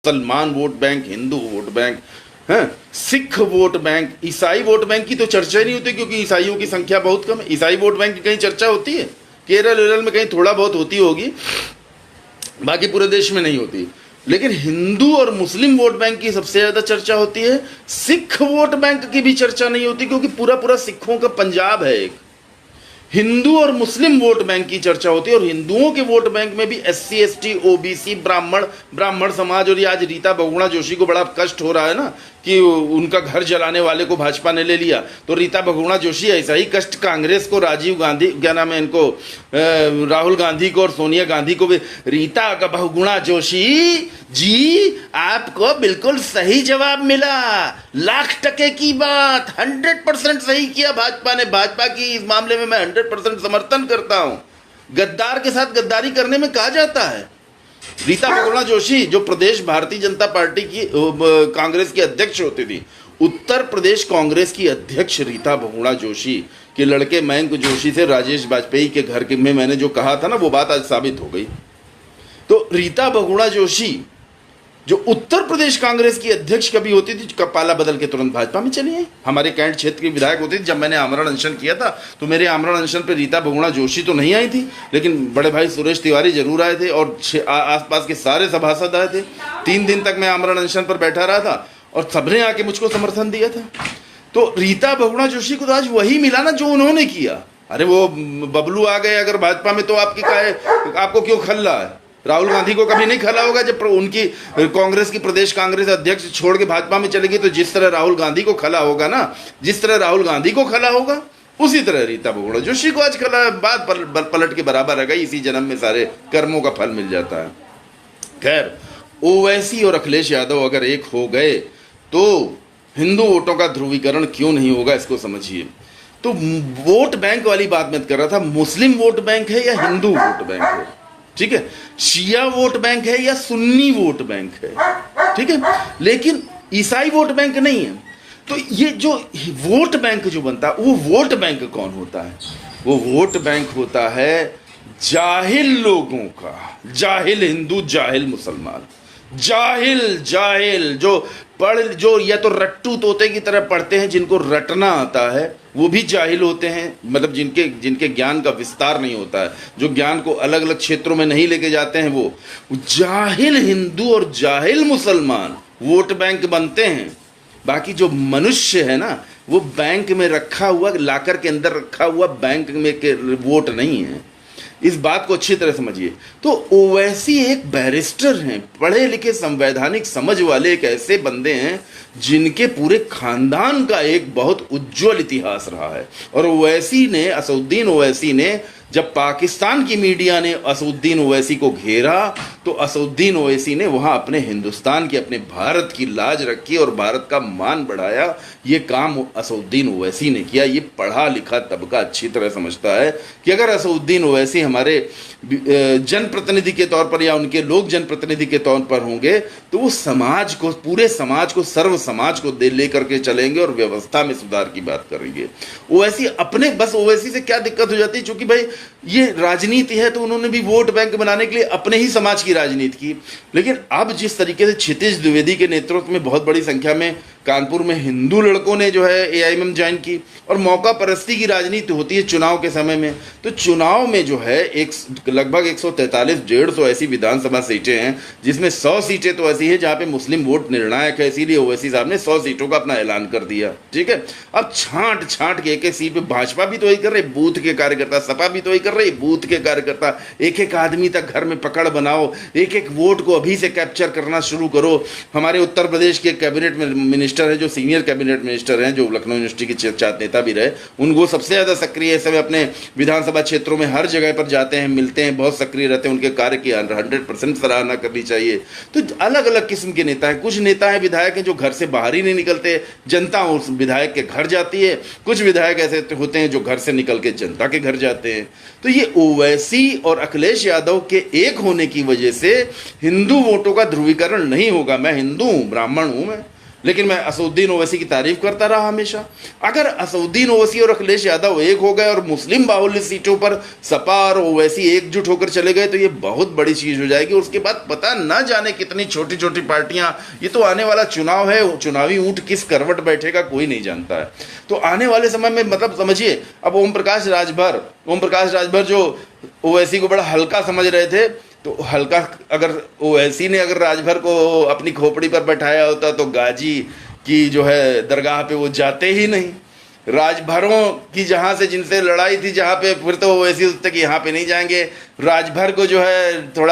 मुसलमान vote bank, Hindu vote bank है, Sikh vote bank, ईसाई वोट बैंक की तो चर्चा ही नहीं होती क्योंकि ईसाइयों की संख्या बहुत कम है। ईसाई वोट बैंक की कहीं चर्चा होती है? केरल वेरल में कहीं थोड़ा बहुत होती होगी, बाकी पूरे देश में नहीं होती। लेकिन हिंदू और मुस्लिम वोट बैंक की सबसे ज्यादा चर्चा होती है। सिख वोट बैंक की भी चर्चा नहीं होती क्योंकि पूरा पूरा सिखों का पंजाब है एक। हिंदू और मुस्लिम वोट बैंक की चर्चा होती है, और हिंदुओं के वोट बैंक में भी एससी एसटी ओबीसी ब्राह्मण समाज। और ये आज रीता बहुगुणा जोशी को बड़ा कष्ट हो रहा है ना कि उनका घर जलाने वाले को भाजपा ने ले लिया, तो रीता बहुगुणा जोशी ऐसा ही कष्ट कांग्रेस को, राजीव गांधी, क्या नाम है इनको, राहुल गांधी को और सोनिया गांधी को भी। रीता का बहुगुणा जोशी जी, आपको बिल्कुल सही जवाब मिला, लाख टके की बात, 100% सही किया भाजपा ने। भाजपा की इस मामले में मैं 100% समर्थन करता हूं। गद्दार के साथ गद्दारी करने में कहा जाता है। रीता बहुगुणा जोशी जो प्रदेश भारतीय जनता पार्टी की कांग्रेस की अध्यक्ष होती थी, उत्तर प्रदेश कांग्रेस की अध्यक्ष रीता बहुगुणा जोशी के लड़के मयंक जोशी से राजेश वाजपेयी के घर में मैंने जो कहा था ना, वो बात आज साबित हो गई। तो रीता बहुगुणा जोशी जो उत्तर प्रदेश कांग्रेस की अध्यक्ष कभी होती थी, पाला बदल के तुरंत भाजपा में चली आई। हमारे कैंट क्षेत्र की विधायक होती थी। जब मैंने आमरण अनशन किया था तो मेरे आमरण अनशन पे रीता बहुगुणा जोशी तो नहीं आई थी, लेकिन बड़े भाई सुरेश तिवारी जरूर आए थे और आसपास के सारे सभासद आए थे। 3 दिन तक मैं आमरण अनशन पर बैठा रहा था और सबने आके मुझको समर्थन दिया था। तो रीता बहुगुणा जोशी को तो आज वही मिला ना जो उन्होंने किया। अरे वो बबलू आ गए अगर भाजपा में, तो आपकी आपको क्यों खल्ला है? राहुल गांधी को कभी नहीं खला होगा जब उनकी कांग्रेस की प्रदेश कांग्रेस अध्यक्ष छोड़ के भाजपा में चलेगी। तो जिस तरह राहुल गांधी को खला होगा ना, जिस तरह राहुल गांधी को खला होगा, उसी तरह रीता बहुगुणा जोशी को आज खला। बात पलट के बराबर आ गई। इसी जन्म में सारे कर्मों का फल मिल जाता है। खैर, ओवैसी और अखिलेश यादव अगर एक हो गए तो हिंदू वोटों का ध्रुवीकरण क्यों नहीं होगा, इसको समझिए। तो वोट बैंक वाली बात मैं कर रहा था, मुस्लिम वोट बैंक है या हिंदू वोट बैंक है, ठीक है, शिया वोट बैंक है या सुन्नी वोट बैंक है, ठीक है, लेकिन ईसाई वोट बैंक नहीं है। तो ये जो वोट बैंक जो बनता है, वो वोट बैंक कौन होता है? वो वोट बैंक होता है जाहिल लोगों का, जाहिल हिंदू, जाहिल मुसलमान, जाहिल जो या तो रट्टू तोते की तरह पढ़ते हैं, जिनको रटना आता है, वो भी जाहिल होते हैं। मतलब जिनके ज्ञान का विस्तार नहीं होता है, जो ज्ञान को अलग अलग क्षेत्रों में नहीं लेके जाते हैं, वो जाहिल हिंदू और जाहिल मुसलमान वोट बैंक बनते हैं। बाकी जो मनुष्य है ना, वो बैंक में रखा हुआ, लाकर के अंदर रखा हुआ बैंक में के वोट नहीं है। इस बात को अच्छी तरह समझिए। तो ओवैसी एक बैरिस्टर हैं, पढ़े लिखे संवैधानिक समझ वाले एक ऐसे बंदे हैं जिनके पूरे खानदान का एक बहुत उज्जवल इतिहास रहा है। और ओवैसी ने, असदुद्दीन ओवैसी ने, जब पाकिस्तान की मीडिया ने असदुद्दीन ओवैसी को घेरा, तो असदुद्दीन ओवैसी ने वहां अपने हिंदुस्तान की, अपने भारत की लाज रखी और भारत का मान बढ़ाया। ये काम असदुद्दीन ओवैसी ने किया। ये पढ़ा लिखा तबका अच्छी तरह समझता है कि अगर असदुद्दीन ओवैसी हमारे जनप्रतिनिधि के तौर पर या उनके लोक जनप्रतिनिधि के तौर पर होंगे, तो वो समाज को, पूरे समाज को, सर्व समाज को लेकर के चलेंगे और व्यवस्था में सुधार की बात करेंगे। ओवैसी अपने, बस ओवैसी से क्या दिक्कत हो जाती है, क्योंकि भाई ये राजनीति है, तो उन्होंने भी वोट बैंक बनाने के लिए अपने ही समाज की राजनीति की। लेकिन अब जिस तरीके से क्षितिज द्विवेदी के नेतृत्व में बहुत बड़ी संख्या में कानपुर में हिंदू लड़कों ने जो है एआईएमएम ज्वाइन की, और मौका परस्ती की राजनीति होती है चुनाव के समय में, तो चुनाव में जो है एक लगभग 143-150 ऐसी विधानसभा सीटें हैं, जिसमें 100 सीटें तो ऐसी है जहां पे मुस्लिम वोट निर्णायक है। इसीलिए ओवैसी साहब ने 100 सीटों का अपना ऐलान कर दिया, ठीक है। अब छांट के एक सीट पे भाजपा भी तो वही कर रहे, बूथ के कार्यकर्ता, सपा भी तो वही कर रही, बूथ के कार्यकर्ता, एक आदमी तक घर में पकड़ बनाओ, एक वोट को अभी से कैप्चर करना शुरू करो। हमारे उत्तर प्रदेश के कैबिनेट मिनिस्टर है, जो सीनियर कैबिनेट मिनिस्टर हैं, जो लखनऊ यूनिवर्सिटी के छात्र नेता भी रहे, उनको सबसे ज्यादा सक्रिय इस समय अपने विधानसभा क्षेत्रों में हर जगह पर जाते हैं, मिलते हैं, बहुत सक्रिय रहते हैं। उनके कार्य की 100% सराहना करनी चाहिए। तो अलग अलग किस्म के नेता हैं। कुछ नेता हैं, विधायक हैं, जो घर से बाहर ही नहीं निकलते, जनता उस विधायक के घर जाती है। कुछ विधायक ऐसे होते हैं जो घर से निकल के जनता के घर जाते हैं। तो ये ओवैसी और अखिलेश यादव के एक होने की वजह से हिंदू वोटों का ध्रुवीकरण नहीं होगा। मैं हिंदू हूं, ब्राह्मण हूं, लेकिन मैं असदुद्दीन ओवैसी की तारीफ करता रहा हमेशा। अगर असदुद्दीन ओवैसी और अखिलेश यादव एक हो गए और मुस्लिम बाहुल्य सीटों पर सपा और ओवैसी एकजुट होकर चले गए तो ये बहुत बड़ी चीज हो जाएगी। उसके बाद पता न जाने कितनी छोटी छोटी पार्टियां, ये तो आने वाला चुनाव है, चुनावी ऊंट किस करवट बैठेगा कोई नहीं जानता है। तो आने वाले समय में मतलब समझिए, अब ओम प्रकाश राजभर जो ओवैसी को बड़ा हल्का समझ रहे थे, तो हल्का अगर ओवैसी ने अगर राजभर को अपनी खोपड़ी पर बैठाया होता तो गाजी की जो है दरगाह पे वो जाते ही नहीं। राजभरों की जहां से जिनसे लड़ाई थी, जहां पे फिर तो ओवैसी सोचते कि यहाँ पे नहीं जाएंगे। राजभर को जो है थोड़ा